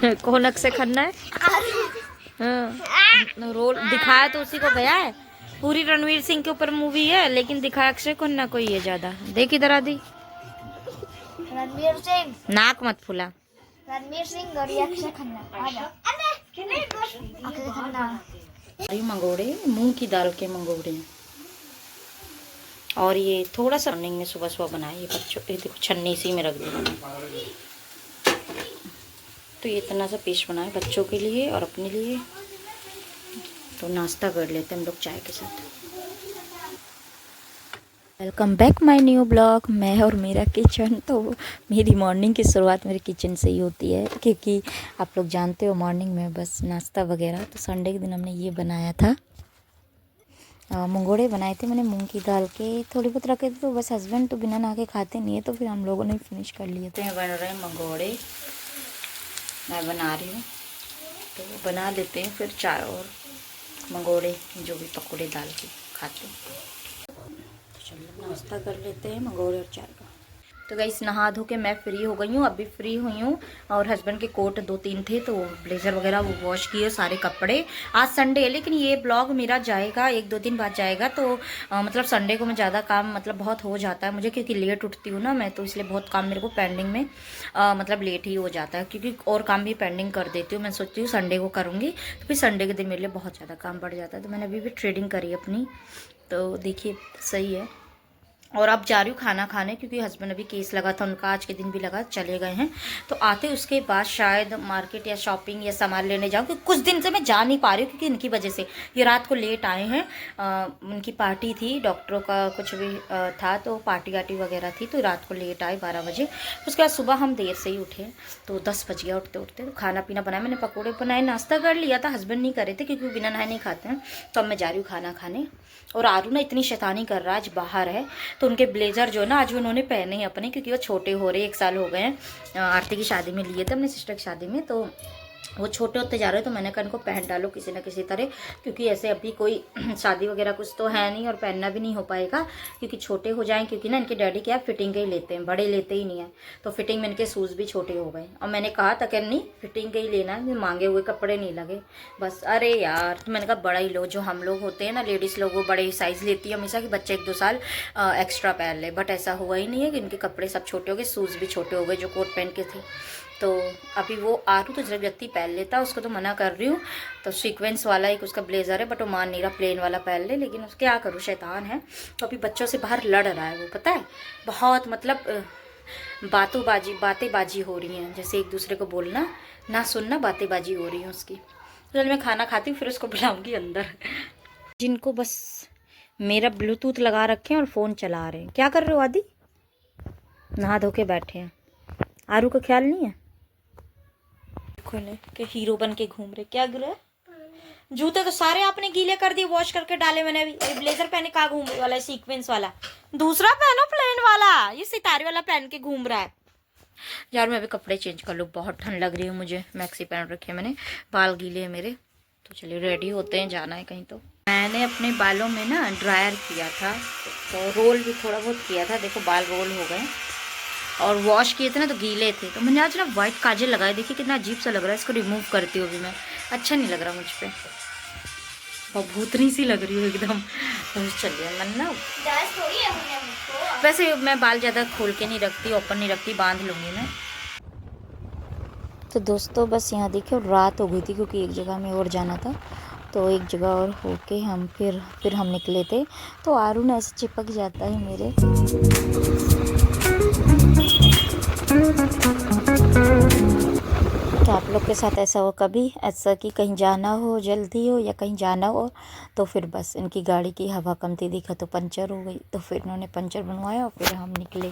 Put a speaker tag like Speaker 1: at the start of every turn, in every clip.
Speaker 1: कौन अक्षय खन्ना है? हाँ, रोल दिखाया तो उसी को गया है। पूरी रणवीर सिंह के ऊपर मूवी है, लेकिन दिखाया अक्षय खन्ना को ही है ज्यादा। देख इधर आदि,
Speaker 2: रणवीर सिंह,
Speaker 1: नाक मत फुला।
Speaker 2: रणवीर सिंह और ये अक्षय खन्ना। आजा अक्षय खन्ना।
Speaker 1: ये मंगोड़े, मूंग की दाल के मंगोड़े, और ये थोड़ा सा रनिंग में सुबह सुबह बनाए। ये बच्चों, ये देखो छन्नी सी में रख दिया। तो ये इतना सा पेस्ट बनाए बच्चों के लिए और अपने लिए। तो नाश्ता कर लेते हैं हम लोग चाय के साथ। Welcome back my new blog. मैं और मेरा किचन। तो मेरी मॉर्निंग की शुरुआत मेरे किचन से ही होती है, क्योंकि आप लोग जानते हो मॉर्निंग में बस नाश्ता वगैरह। तो संडे के दिन हमने ये बनाया था, मंगोड़े बनाए थे मैंने मूंग की दाल के। थोड़ी बहुत रखे थे, तो बस हस्बैंड तो बिना नहा के खाते नहीं है, तो फिर हम लोगों ने फिनिश कर लिए थे। बन रहे हैं मंगोड़े, मैं बना रही हूँ। तो बना लेते हैं फिर चाय और मंगोड़े, जो भी पकौड़े डाल के खाते हैं। तो चलो नाश्ता कर लेते हैं मंगोड़े और चाय का। तो गाइस नहा धो के मैं फ्री हो गई हूँ, अभी फ्री हुई हूँ। और हस्बैंड के कोट 2-3 थे, तो ब्लेज़र वगैरह वो वॉश किए, सारे कपड़े। आज संडे है, लेकिन ये ब्लॉग मेरा जाएगा 1-2 दिन बाद जाएगा। तो मतलब संडे को मैं ज़्यादा काम मतलब बहुत हो जाता है मुझे, क्योंकि लेट उठती हूँ ना मैं, तो इसलिए बहुत काम मेरे को पेंडिंग में मतलब लेट ही हो जाता है, क्योंकि और काम भी पेंडिंग कर देती हूँ। मैं सोचती हूँ संडे को करूँगी, तो फिर संडे के दिन मेरे लिए बहुत ज़्यादा काम बढ़ जाता है। तो मैंने अभी भी ट्रेडिंग करी अपनी, तो देखिए सही है। और अब जा रही हूँ खाना खाने, क्योंकि हस्बैंड अभी केस लगा था उनका, आज के दिन भी लगा, चले गए हैं। तो आते उसके बाद शायद मार्केट या शॉपिंग या सामान लेने जाऊँ, क्योंकि कुछ दिन से मैं जा नहीं पा रही हूँ, क्योंकि इनकी वजह से ये रात को लेट आए हैं। उनकी पार्टी थी, डॉक्टरों का कुछ भी था, तो पार्टी वार्टी वगैरह थी, तो रात को लेट आए 12 बजे। उसके बाद सुबह हम देर से ही उठे, तो 10 बज गया उठते उठते। तो खाना पीना बनाया मैंने, पकौड़े बनाए, नाश्ता कर लिया था। हस्बैंड नहीं करे थे, क्योंकि वो बिना नहाए नहीं खाते हैं। तो अब मैं जा रही हूँ खाना खाने। और आरू ना इतनी शैतानी कर रहा है, आज बाहर है, तो उनके ब्लेज़र जो ना आज उन्होंने पहने हैं अपने, क्योंकि वो छोटे हो रहे, 1 साल हो गए हैं। आरती की शादी में लिए थे, अपने सिस्टर की शादी में, तो वो छोटे होते जा रहे हैं। तो मैंने कहा इनको पहन डालो किसी न किसी तरह, क्योंकि ऐसे अभी कोई शादी वगैरह कुछ तो है नहीं, और पहनना भी नहीं हो पाएगा, क्योंकि छोटे हो जाएं। क्योंकि ना इनके डैडी क्या फिटिंग के ही लेते हैं, बड़े लेते ही नहीं है। तो फिटिंग में इनके शूज़ भी छोटे हो गए, और मैंने कहा था कि नहीं फिटिंग के ही लेना है, मांगे हुए कपड़े नहीं लगे बस। अरे यार, तो मैंने कहा बड़ा ही लो, जो हम लोग होते हैं ना लेडीज़ लोग, वो बड़े ही साइज़ लेती है हमेशा, कि बच्चे 1-2 साल एक्स्ट्रा पहन ले। बट ऐसा हुआ ही नहीं है, कि इनके कपड़े सब छोटे हो गए, शूज़ भी छोटे हो गए जो कोट पहन के थे। तो अभी वो आरू तो जबरदस्ती पहन लेता, उसको तो मना कर रही हूँ। तो सीक्वेंस वाला एक उसका ब्लेज़र है, बट वो मान नहीं रहा, प्लेन वाला पहन ले। लेकिन उसके क्या करूँ, शैतान है। तो अभी बच्चों से बाहर लड़ रहा है वो, पता है, बहुत मतलब बातें बाजी हो रही हैं, जैसे एक दूसरे को बोलना ना सुनना, बातें बाजी हो रही हैं उसकी। चल मैं खाना खाती हूँ, फिर उसको बुलाऊंगी अंदर। जिनको बस मेरा ब्लूटूथ लगा रखे हैं और फ़ोन चला रहे हैं। क्या कर रहे हो आदि? नहा धो के बैठे हैं। आरू का ख्याल नहीं है खोले के हीरो बन के घूम रहे। क्या गिरा? जूते तो सारे आपने गीले कर दिए, वॉश करके डाले मैंने। अभी ब्लेजर पहने कहाँ घूम रहे वाला है, सीक्वेंस वाला। दूसरा पहनो प्लेन वाला, ये सितारे वाला पहन के घूम रहा है। यार मैं अभी कपड़े चेंज कर लूँ, बहुत ठंड लग रही है मुझे। मैक्सी पहन रखे मैंने, बाल गीले हैं मेरे। तो चलिए रेडी होते हैं, जाना है कहीं। तो मैंने अपने बालों में ना ड्रायर किया था, तो रोल भी थोड़ा बहुत किया था। देखो बाल रोल हो गए, और वॉश किए थे ना तो गीले थे। तो मैंने आज ना वाइट काजल लगाए, देखिए कितना अजीब सा लग रहा है। इसको रिमूव करती हूँ अभी मैं, अच्छा नहीं लग रहा मुझ पे, बहुत भूतनी सी लग रही हूँ एकदम। तो चलिए मन ना, वैसे मैं बाल ज़्यादा खोल के नहीं रखती, ओपन नहीं रखती, बांध लूँगी मैं। तो दोस्तों बस यहाँ देखिए रात हो गई थी, क्योंकि एक जगह में और जाना था। तो एक जगह और होके हम फिर हम निकले थे। तो आरू ने ऐसे चिपक जाता है मेरे। तो आप लोग के साथ ऐसा हो कभी, ऐसा कि कहीं जाना हो, जल्दी हो या कहीं जाना हो, तो फिर बस इनकी गाड़ी की हवा कम थी, दिखा तो पंचर हो गई। तो फिर इन्होंने पंचर बनवाया और फिर हम निकले।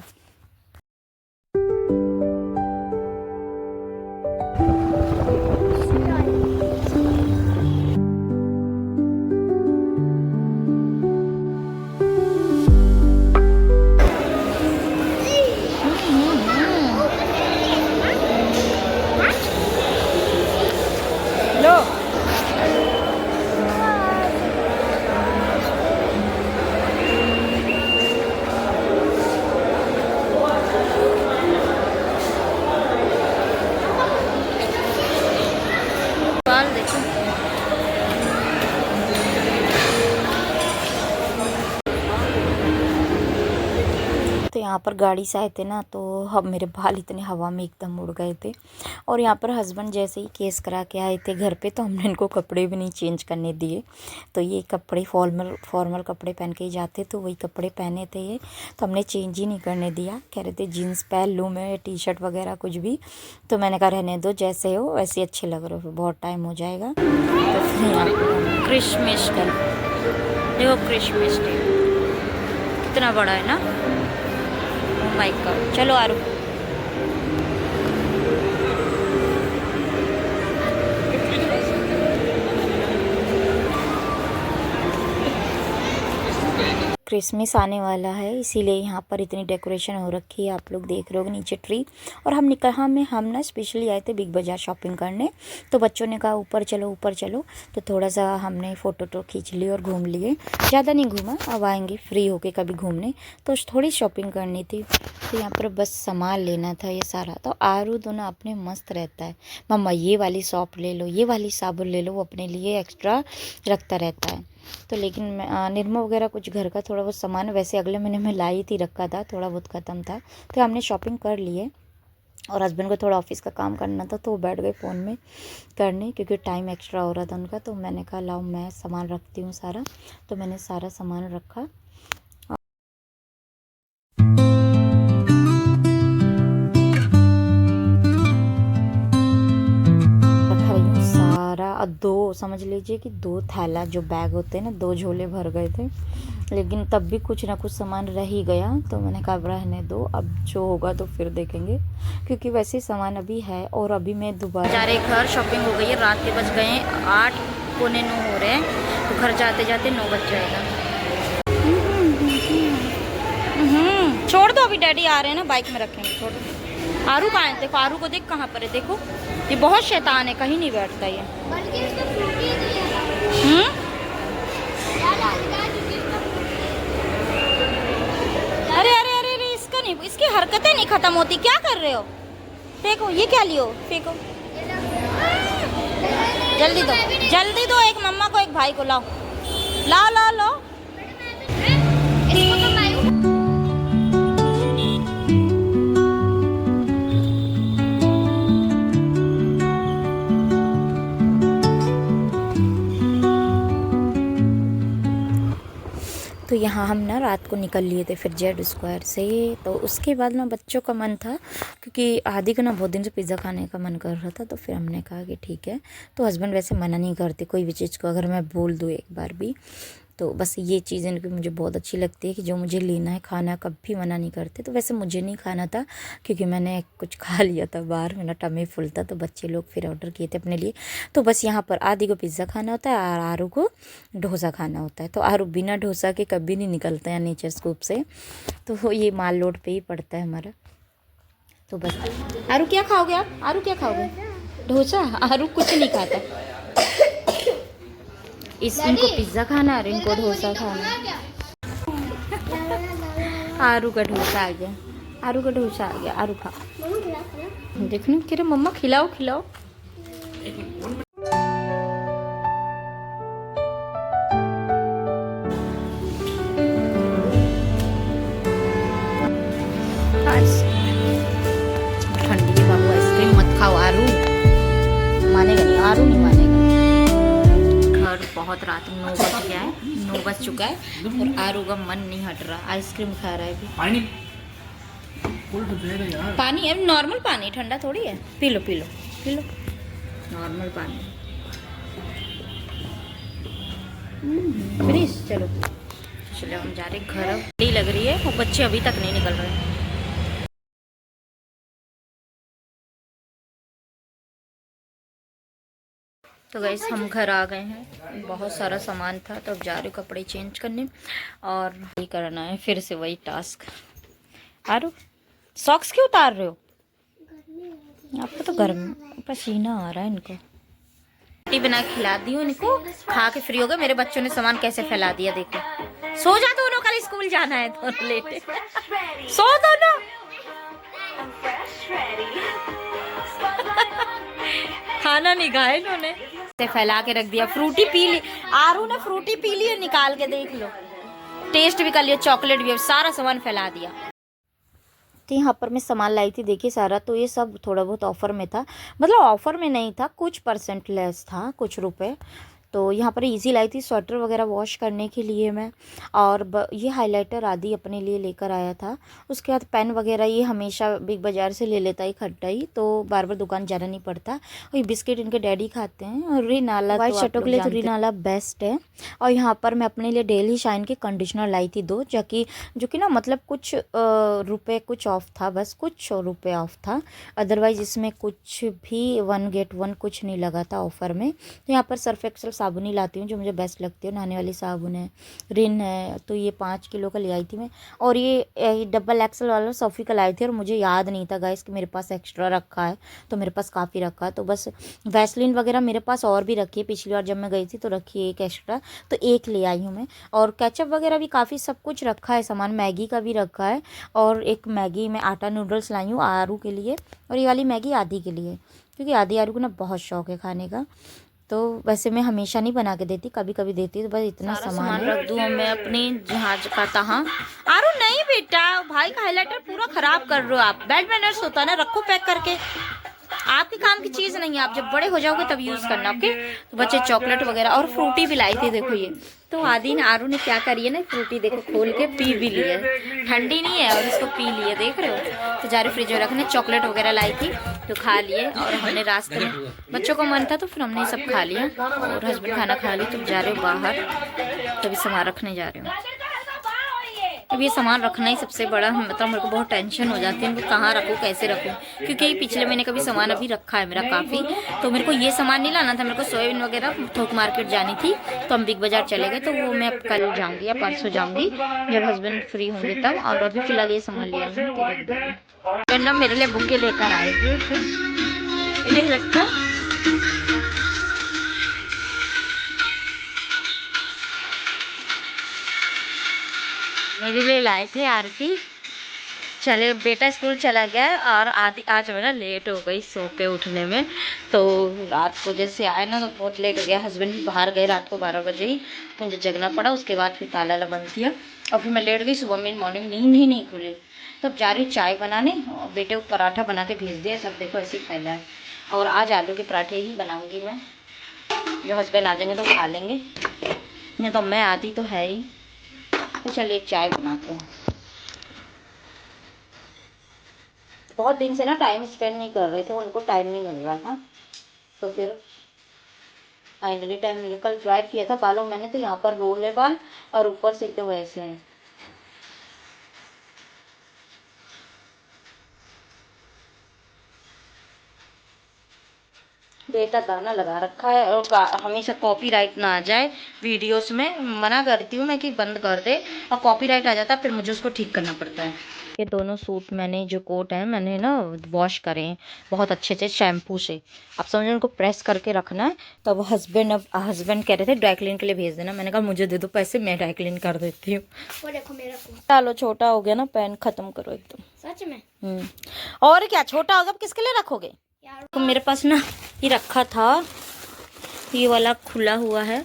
Speaker 1: यहाँ पर गाड़ी से आए थे ना, तो हम मेरे बाल इतने हवा में एकदम उड़ गए थे। और यहाँ पर हस्बैंड जैसे ही केस करा के आए थे घर पे, तो हमने इनको कपड़े भी नहीं चेंज करने दिए। तो ये कपड़े फॉर्मल कपड़े पहन के ही जाते, तो वही कपड़े पहने थे ये, तो हमने चेंज ही नहीं करने दिया। कह रहे थे जीन्स पहन लूँ मैं, टी शर्ट वगैरह कुछ भी, तो मैंने कहा रहने दो, जैसे हो वैसे अच्छे लग रहे हो, फिर बहुत टाइम हो जाएगा। तो फिर यहाँ पर क्रिसमस डे, देखो क्रिसमस डे कितना बड़ा है ना, ओह माय गॉड। चलो आरू, क्रिसमस आने वाला है, इसीलिए यहाँ पर इतनी डेकोरेशन हो रखी है, आप लोग देख रहे हो नीचे ट्री। और हम ना स्पेशली आए थे बिग बाज़ार शॉपिंग करने, तो बच्चों ने कहा ऊपर चलो ऊपर चलो, तो थोड़ा सा हमने फ़ोटो खींच ली और घूम लिए, ज़्यादा नहीं घूमा, अब आएंगे फ्री होके कभी घूमने, तो थोड़ी शॉपिंग करनी थी। तो यहाँ पर बस सामान लेना था ये सारा। तो आरू दोनों अपने मस्त रहता है, मम्मा ये वाली सॉप ले लो, ये वाली साबुन ले लो, वो अपने लिए एक्स्ट्रा रखता रहता है। तो लेकिन मैं निरमा वगैरह कुछ घर का थोड़ा बहुत सामान वैसे अगले महीने में लाई थी, रखा था, थोड़ा बहुत ख़त्म था, तो हमने शॉपिंग कर लिए। और हस्बैंड को थोड़ा ऑफिस का काम करना था, तो वो बैठ गए फ़ोन में करने, क्योंकि टाइम एक्स्ट्रा हो रहा था उनका। तो मैंने कहा लाओ मैं सामान रखती हूँ सारा, तो मैंने सारा सामान रखा। दो समझ लीजिए कि 2 थैला जो बैग होते हैं ना, 2 झोले भर गए थे, लेकिन तब भी कुछ ना कुछ सामान रह ही गया। तो मैंने कहा रहने दो, अब जो होगा तो फिर देखेंगे, क्योंकि वैसे सामान अभी है। और अभी मैं दोबारा जा रहे घर, शॉपिंग हो गई है, रात के बज गए 8 पौने 9 हो रहे हैं, तो घर जाते जाते 9 बज जाएगा। छोड़ दो, अभी डैडी आ रहे हैं ना, बाइक में रखेंगे, छोड़ दो। आरू कहाँ है, देखो आरू को देख कहाँ पर है, देखो ये बहुत शैतान है, कहीं नहीं बैठता ये। अरे अरे अरे अरे, इसका नहीं, इसकी हरकतें नहीं खत्म होती, क्या कर रहे हो? फेंको, ये क्या लियो, फेंको, जल्दी दो, एक मम्मा को एक भाई को लाओ, लाओ लाओ लाओ। तो यहाँ हम ना रात को निकल लिए थे फिर जेड स्क्वायर से। तो उसके बाद ना बच्चों का मन था, क्योंकि आदि को ना बहुत दिन से पिज़्ज़ा खाने का मन कर रहा था, तो फिर हमने कहा कि ठीक है। तो हस्बैंड वैसे मना नहीं करते कोई भी चीज़ को, अगर मैं बोल दूँ एक बार भी, तो बस ये चीज़ इनकी मुझे बहुत अच्छी लगती है कि जो मुझे लेना है खाना कभी मना नहीं करते। तो वैसे मुझे नहीं खाना था, क्योंकि मैंने कुछ खा लिया था बाहर, मेरा टमी फुल था, तो बच्चे लोग फिर ऑर्डर किए थे अपने लिए। तो बस यहाँ पर आदि को पिज़्ज़ा खाना होता है और आरू को डोसा खाना होता है। तो आरू बिना डोसा के कभी नहीं निकलता है नेचर स्कूप से, तो ये माल रोड पे ही पड़ता है हमारा। तो बस आरू क्या खाओगे आप, आरू क्या खाओगे, डोसा? आरू कुछ नहीं खाता, इनको पिज़्ज़ा खाना और इनको डोसा खाना। आरू का डोसा आ गया, आरू का डोसा आ गया, आरू खा, देखना कि मम्मा खिलाओ खिलाओ। ठंडी है बाबू, आइसक्रीम मत खाओ, आरू मानेगा नहीं, आरू नहीं मानेगा। बहुत रात 9 बज गया है, 9 बज चुका है, और आरू का मन नहीं हट रहा, आइसक्रीम खा रहा है अभी। पानी है, नॉर्मल पानी, ठंडा थोड़ी है, P low P low P low, normal पानी। प्लीज चलो चलो, हम जा रहे घर, अब लग रही है, वो बच्चे अभी तक नहीं निकल रहे। तो गाइस हम घर आ गए हैं, बहुत सारा सामान था, तो अब जा रहे हो कपड़े चेंज करने, और ये करना है फिर से वही टास्क। आरू सॉक्स क्यों उतार रहे हो, आपको तो गर्म पसीना आ रहा है। इनको रोटी बना खिला दी हूँ, इनको खा के फ्री हो गए। मेरे बच्चों ने सामान कैसे फैला दिया, देखो। सो जा दोनों, कल स्कूल जाना है, दोनों लेटे सो दोनों। खाना नहीं खाया इन्होंने, फैला के रख दिया। फ्रूटी पी ली, आरू ने फ्रूटी पी ली है, निकाल के देख लो, टेस्ट भी कर लिया, चॉकलेट भी, सारा सामान फैला दिया। तो यहाँ पर मैं सामान लाई थी, देखिए सारा, तो ये सब थोड़ा बहुत ऑफ़र में था, मतलब ऑफ़र में नहीं था, कुछ परसेंट लेस था, कुछ रुपए। तो यहाँ पर इजी लाई थी स्वेटर वगैरह वॉश करने के लिए मैं। और ये हाइलाइटर आदि अपने लिए लेकर आया था। उसके बाद पेन वगैरह ये हमेशा बिग बाज़ार से ले लेता है इकट्ठा ही, तो बार बार दुकान जाना नहीं पड़ता। और ये बिस्किट इनके डैडी खाते हैं। और रिनाला वाइट शर्टों के लिए तो रिनाला बेस्ट है। और यहाँ पर मैं अपने लिए डेली शाइन के कंडीशनर लाई थी 2, जो कि ना मतलब कुछ रुपए कुछ ऑफ था, बस कुछ रुपए ऑफ था। अदरवाइज़ इसमें कुछ भी 1 गेट 1 कुछ नहीं लगा था ऑफ़र में। तो यहाँ पर सर्फ एक्सेल साबुन ही लाती हूँ जो मुझे बेस्ट लगती है। नहाने वाली साबुन है, रिन है, तो ये 5 किलो का ले आई थी मैं। और ये डबल एक्सेल वाला सोफ़ी का लाई थी, और मुझे याद नहीं था गाइस कि मेरे पास एक्स्ट्रा रखा है, तो मेरे पास काफ़ी रखा है। तो बस वैसलीन वगैरह मेरे पास और भी रखी है, पिछली बार जब मैं गई थी तो रखी है एक एक्स्ट्रा, तो एक ले आई हूँ मैं। और केचप वगैरह भी काफ़ी सब कुछ रखा है सामान, मैगी का भी रखा है। और एक मैगी में आटा नूडल्स लाई हूँ आरू के लिए, और ये वाली मैगी आदि के लिए, क्योंकि आदि आरू को ना बहुत शौक है खाने का। तो वैसे मैं हमेशा नहीं बना के देती, कभी कभी देती, तो बस इतना सामान रख दूँ मैं अपनी जहाज का तहाँ। आरू नहीं बेटा, भाई का हाइलाइटर पूरा खराब कर रहे हो आप। बेड मैनर्स होता है ना, रखो पैक करके, आपके काम की चीज़ नहीं है, आप जब बड़े हो जाओगे तब यूज़ करना, ओके। तो बच्चे चॉकलेट वगैरह और फ्रूटी भी लाई थी, देखो ये। तो आदि ने आरू ने क्या करी है ना, फ्रूटी देखो खोल के पी भी ली है, ठंडी नहीं है और इसको पी लिए, देख रहे हो। तो जा रही फ्रिज में रखने, चॉकलेट वगैरह लाई थी तो खा लिए। और हमने रास्ते में, बच्चों को मन था तो फिर हमने सब खा लिया, और हस्बैंड खाना खा ली। तो जा रहे हो बाहर, तभी सामान रखने जा रहे हो। अब ये सामान रखना ही सबसे बड़ा, मतलब मेरे को बहुत टेंशन हो जाती है, मैं कहाँ रखूँ कैसे रखूँ, क्योंकि ये पिछले महीने का भी सामान अभी रखा है मेरा काफ़ी। तो मेरे को ये सामान नहीं लाना था, मेरे को सोयाबीन वगैरह थोक मार्केट जानी थी, तो हम बिग बाज़ार चले गए। तो वो मैं कल जाऊँगी या परसों जाऊँगी जब हस्बैंड फ्री होंगे तब। और अभी फ़िलहाल ये सामान लिया हूँ, मेरे लिए बुके लेकर आएगी, इन्हें लगता मेरे लिए लाए थे आरती। चले, बेटा स्कूल चला गया और आदि आज मेरा लेट हो गई सो के उठने में। तो रात को जैसे आए ना तो बहुत लेट हो गया, हस्बैंड भी बाहर गए रात को 12 बजे ही, तो मुझे जगना पड़ा। उसके बाद फिर ताला बंद किया और फिर मैं लेट गई। सुबह में मॉर्निंग नींद ही नहीं खुली। तब जा रही चाय बनाने, और बेटे को पराठा बना के भेज दिया, सब देखो ऐसे ही फैला है। और आज आलू के पराठे ही बनाऊँगी मैं, जो हस्बैंड आ जाएंगे तो खा लेंगे, नहीं तो मैं आती तो है ही। तो चलिए चाय बनाते हैं। बहुत दिन से ना टाइम स्पेंड नहीं कर रहे थे, उनको टाइम नहीं मिल रहा था, तो फिर फाइनली टाइम मिला। कल ट्राई किया था बालों मैंने, तो यहाँ पर रोल है बाल और ऊपर से तो वैसे हैं। बेटा गाना लगा रखा है, और हमेशा कॉपीराइट ना आ जाए वीडियोस में, मना करती हूँ मैं कि बंद कर दे, और कॉपीराइट आ जाता है फिर मुझे उसको ठीक करना पड़ता है। ये दोनों सूट मैंने, जो कोट है मैंने ना वॉश करे हैं बहुत अच्छे से शैम्पू से। आप समझो उनको प्रेस करके रखना है। तो अब हस्बैंड कह रहे थे ड्राई क्लीन के लिए भेज देना, मैंने कहा मुझे दे दो पैसे, मैं ड्राई क्लीन कर देती हूँ।
Speaker 2: वो देखो मेरा फोन,
Speaker 1: चलो छोटा हो गया ना, पेन खत्म करो एकदम।
Speaker 2: सच में।
Speaker 1: और क्या छोटा होगा, अब किसके लिए रखोगे यार। तो मेरे पास ना ये रखा था, ये वाला खुला हुआ है,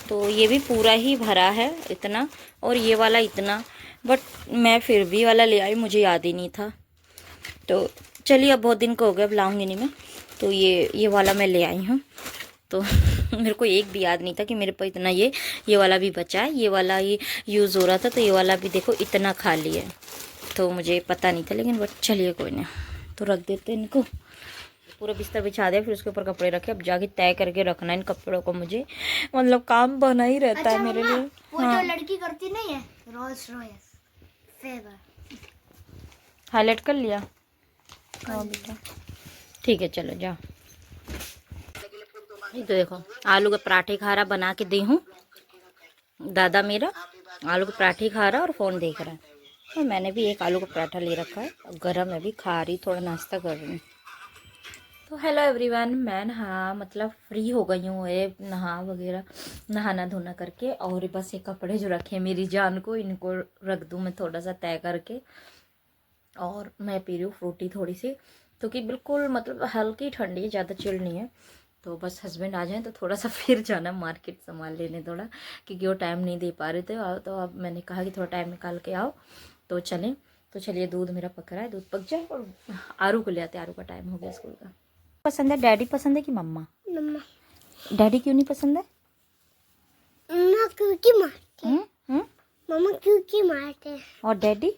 Speaker 1: तो ये भी पूरा ही भरा है इतना, और ये वाला इतना, बट मैं फिर भी वाला ले आई, मुझे याद ही नहीं था। तो चलिए अब बहुत दिन का हो गया, अब लाऊंगी नहीं मैं। तो ये वाला मैं ले आई हूँ। तो मेरे को एक भी याद नहीं था कि मेरे पास इतना ये वाला भी बचा है। ये वाला ये यूज़ हो रहा था, तो ये वाला भी देखो इतना खाली है, तो मुझे पता नहीं था, लेकिन बट चलिए कोई नहीं, तो रख देते हैं इनको। पूरा बिस्तर बिछा दिया, फिर उसके ऊपर कपड़े रखे। अब जाके तय करके रखना इन कपड़ों को, मुझे मतलब काम बना ही रहता है मेरे लिए।
Speaker 2: वो जो लड़की करती नहीं है, रोल्स रॉयस फेवर,
Speaker 1: हाईलाइट कर लिया। हाँ बेटा ठीक है, चलो जाओ। ये तो देखो आलू के पराठे खा रहा, बना के दी हूँ। दादा मेरा आलू के पराठे खा रहा और फ़ोन देख रहा है, और मैंने भी एक आलू का पराठा ले रखा है, गरम है भी, खा रही, थोड़ा नाश्ता कर रही हूँ। तो हेलो एवरीवन, मैं मतलब फ्री हो गई हूँ, ये नहाना धोना करके, और बस ये कपड़े जो रखे हैं मेरी जान को, इनको रख दूँ मैं थोड़ा सा तय करके। और मैं पी रही हूँ फ्रूटी थोड़ी सी, तो कि बिल्कुल मतलब हल्की ठंडी है, ज़्यादा चिल नहीं है। तो बस हस्बैंड आ जाएं तो थोड़ा सा फिर जाना मार्केट सामान लेने थोड़ा, क्योंकि वो टाइम नहीं दे पा रहे थे। तो अब मैंने कहा कि थोड़ा टाइम निकाल के आओ तो चलें। तो चलिए दूध मेरा पक रहा है, दूध पक जाए और आरू को ले आते, आरू का टाइम हो गया स्कूल का। पसंद है डैडी पसंद है कि मम्मा?
Speaker 2: मम्मा।
Speaker 1: डैडी क्यों नहीं पसंद है?
Speaker 2: मम्मा क्योंकि मारते हैं।
Speaker 1: हम्म?
Speaker 2: मम्मा क्योंकि मारते हैं।
Speaker 1: और डैडी?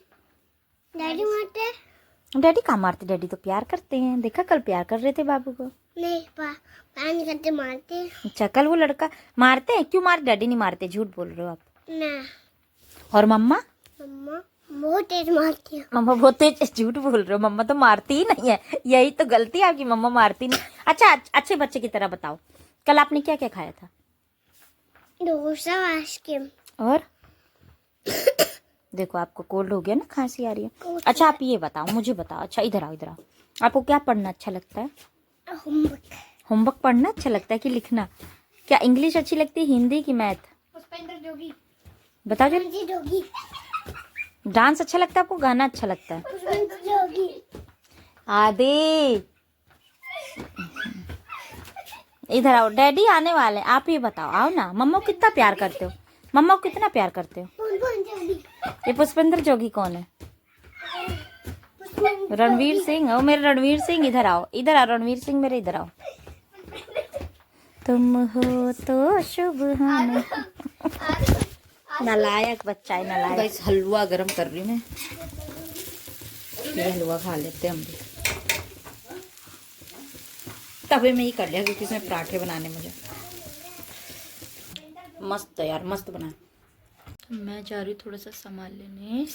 Speaker 2: डैडी मारते हैं।
Speaker 1: डैडी कहाँ मारते, डैडी तो प्यार करते हैं, देखा कल प्यार कर रहे थे बाबू को।
Speaker 2: नहीं प्यार नहीं करते, मारते हैं।
Speaker 1: अच्छा कल वो लड़का मारते हैं, क्यों मार, डैडी नहीं मारते, झूठ बोल रहे हो आप।
Speaker 2: ना।
Speaker 1: और मम्मा?
Speaker 2: मम्मा बहुत तेज मारती है।
Speaker 1: मम्मा बहुत तेज, झूठ बोल रहे हो, मम्मा तो मारती ही नहीं है, यही तो गलती है आपकी, मम्मा मारती नहीं। अच्छा अच्छे बच्चे की तरह बताओ, कल आपने क्या क्या खाया था?
Speaker 2: डोसा, आइसक्रीम।
Speaker 1: और देखो आपको कोल्ड हो गया ना, खांसी आ रही है। अच्छा आप ये बताओ, मुझे बताओ, अच्छा इधर आओ, इधर आओ, आपको क्या पढ़ना अच्छा लगता है?
Speaker 2: होमवर्क।
Speaker 1: होमवर्क पढ़ना अच्छा लगता है कि लिखना? क्या इंग्लिश अच्छी लगती है, हिंदी की मैथ?
Speaker 2: पुष्पेंद्र जोगी।
Speaker 1: बताओ जल्दी।
Speaker 2: जोगी।
Speaker 1: डांस अच्छा लगता है आपको, गाना अच्छा लगता है?
Speaker 2: पुष्पेंद्र जोगी।
Speaker 1: आदि इधर आओ, डैडी आने वाले, आप ये बताओ, आओ ना। मम्मा को कितना प्यार करते हो, मम्मा को कितना प्यार करते हो? ये पुष्पेंद्र जोगी कौन है? रणवीर सिंह। ओ मेरे रणवीर सिंह, इधर आओ, इधर आओ रणवीर सिंह मेरे, इधर आओ। तुम हो तो शुभ हम। नालायक बच्चा है, नालायक। गाइस हलवा गरम कर रही हूँ मैं, ये हलवा खा लेते हैं हम भी। तवे में ही कर लिया क्योंकि इसमें पराठे बनाने मुझे। मस्त यार, मस्त बना। मैं जा रही हूँ थोड़ा सा सामान लेने,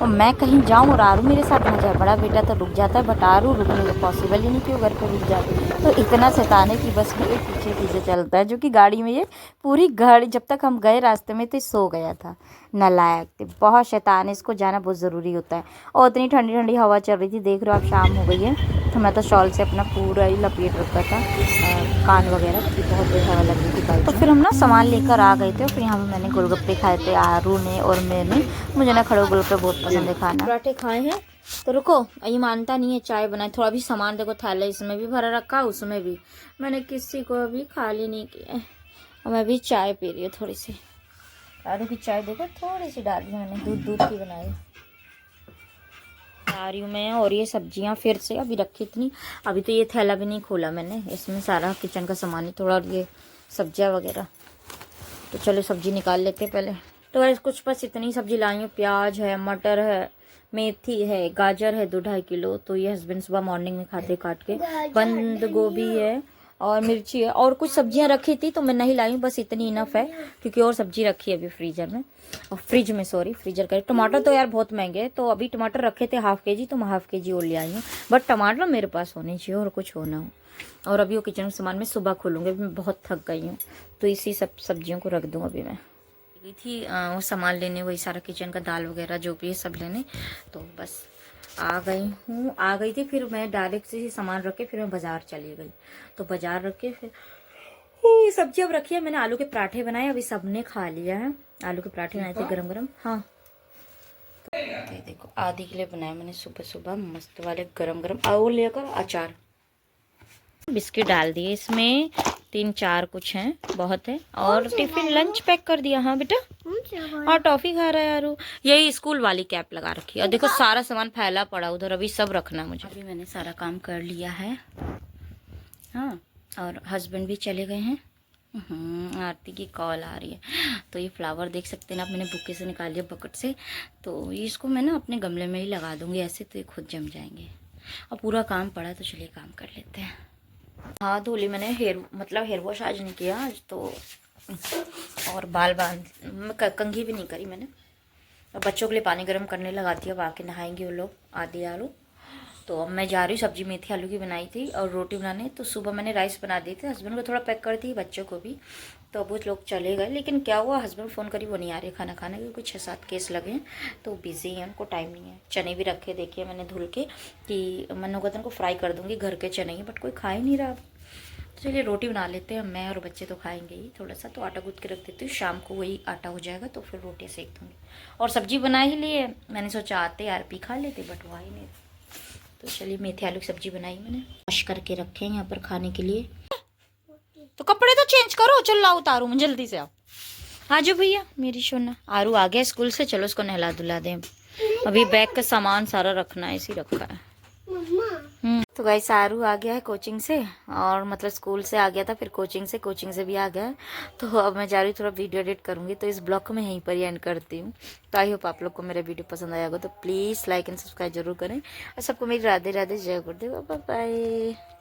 Speaker 1: और मैं कहीं जाऊँ और आरू मेरे साथ ना जाए। बड़ा बेटा तो रुक जाता है, बट आरू रुकने का पॉसिबल ही नहीं कि वो घर पे रुक जाए। तो इतना शैतान है कि बस मेरे पीछे पीछे चलता है, जो कि गाड़ी में ये पूरी गाड़ी, जब तक हम गए रास्ते में तो ये सो गया था। नालायक, बहुत शैतान है, इसको जाना बहुत ज़रूरी होता है। और इतनी ठंडी ठंडी हवा चल रही थी, देख रहे हो आप, शाम हो गई है, तो मैं तो शॉल से अपना पूरा ही लपेट रखा था कान वगैरह, क्योंकि बहुत तेज हवा लग रही थी। तो फिर हम ना सामान लेकर आ गए थे, फिर यहाँ पर मैंने गोलगप्पे खाए थे, आरू ने और मैंने। मुझे ना खड़े गोलगप्पे बहुत पसंद है खाना। पराठे खाए हैं, तो रुको, ये मानता नहीं है, चाय बनाए। थोड़ा भी सामान देखो, थैला इसमें भी भरा रखा, उसमें भी। मैंने किसी को अभी खाली नहीं किया, और मैं भी चाय पी रही हूँ थोड़ी सी। आलू की चाय देखो, थोड़ी सी डाली मैंने, दूध की बनाई आ रही हूँ मैं। और ये सब्जियाँ फिर से अभी रखी इतनी, अभी तो ये थैला भी नहीं खोला मैंने, इसमें सारा किचन का सामान है थोड़ा, और ये सब्जियाँ वगैरह। तो चलो सब्जी निकाल लेते हैं पहले। तो वैसे कुछ बस इतनी सब्जी लाई हूँ, प्याज है, मटर है, मेथी है, गाजर है 2-2.5 किलो, तो ये हस्बैंड सुबह मॉर्निंग में खाते काट के। बंद गोभी है और मिर्ची है, और कुछ सब्जियां रखी थी तो मैं नहीं लाई हूँ, बस इतनी इनफ है, क्योंकि और सब्जी रखी है अभी फ्रीजर में, और फ्रिज में, सॉरी फ्रीजर का। टमाटर तो यार बहुत महंगे हैं, तो अभी टमाटर रखे थे ½ kg, तो मैं ½ kg और ले आई हूँ। बट टमाटर मेरे पास होने चाहिए और कुछ होना हो। और अभी वो किचन का सामान मैं सुबह खोलूँगी, मैं बहुत थक गई हूँ, तो इसी सब सब्जियों को रख दूँ। अभी मैं गई थी वो सामान लेने, वही सारा किचन का, दाल वगैरह जो भी है सब लेने, तो बस आ गई थी। फिर मैं डायरेक्ट से सामान रख के फिर मैं बाजार चली गई, तो बाजार रख के फिर सब्जी अब रखी है मैंने। आलू के पराठे बनाए, अभी सबने खा लिया है। आलू के पराठे बनाए थे गरम गरम। हाँ तो ये देखो, आदि के लिए बनाए मैंने सुबह सुबह मस्त वाले गरम गरम, और लेकर अचार, बिस्किट डाल दिए इसमें 3-4 कुछ हैं, बहुत है। और टिफिन लंच पैक कर दिया। हाँ बेटा, और टॉफी खा रहा है यारू। यही स्कूल वाली कैप लगा रखी है, और देखो सारा सामान फैला पड़ा उधर, अभी सब रखना मुझे। अभी मैंने सारा काम कर लिया है। हाँ, और हस्बैंड भी चले गए हैं। आरती की कॉल आ रही है। तो ये फ्लावर देख सकते हैं आप, मैंने बुके से निकाल लिया बकेट से, तो ये इसको मैं ना अपने गमले में ही लगा दूंगी ऐसे, तो ये खुद जम जाएंगे। और पूरा काम पड़ा है, तो चलिए काम कर लेते हैं। हाँ धोली मैंने, हेयर वॉश आज नहीं किया आज तो, और बाल कंघी भी नहीं करी मैंने। और बच्चों के लिए पानी गर्म करने लगा दिया, अब आके नहाएंगे वो लोग, आदि आलू। तो अब मैं जा रही हूँ, सब्जी मेथी आलू की बनाई थी और रोटी बनाने। तो सुबह मैंने राइस बना दिए थे, हस्बैंड को थोड़ा पैक कर दी, बच्चों को भी। तो अब वो लोग चले गए, लेकिन क्या हुआ, हस्बैंड फ़ोन करी, वो नहीं आ रहे खाना खाने, क्योंकि 6-7 केस लगे हैं, तो बिज़ी हैं, उनको टाइम नहीं है। चने भी रखे देखिए मैंने धुल के, कि मन होगा तो उनको फ्राई कर दूँगी, घर के चने ही, बट कोई खा ही नहीं रहा। तो चलिए रोटी बना लेते हैं, मैं और बच्चे तो खाएंगे ही थोड़ा सा, तो आटा गूँथ के रख देती हूँ, शाम को वही आटा हो जाएगा, तो फिर रोटियाँ सेक दूँगी। और सब्जी बना ही ली है, मैंने सोचा आते आरपी खा लेते, बट वो ही नहीं। तो चलिए मेथी आलू की सब्जी बनाई मैंने, वॉश करके रखे हैं यहाँ पर खाने के लिए। तो कपड़े तो चेंज करो, चल लाओ उतारो, जल्दी से आओ। आ जाओ भैया मेरी सोना। आरू आ गया स्कूल से, चलो उसको नहला धुला दें। अभी बैग का सामान सारा रखना है, ऐसे ही रखा है। तो गाइस आरू आ गया है कोचिंग से, और मतलब स्कूल से आ गया था, फिर कोचिंग से भी आ गया है। तो अब मैं जा रही हूँ थोड़ा वीडियो एडिट करूँगी, तो इस ब्लॉग को मैं यहीं पर ही एंड करती हूँ। तो आई होप आप लोग को मेरा वीडियो पसंद आया होगा, तो प्लीज़ लाइक एंड सब्सक्राइब जरूर करें, और सबको मेरी राधे राधे जय गुरुदेव, बाय बाय।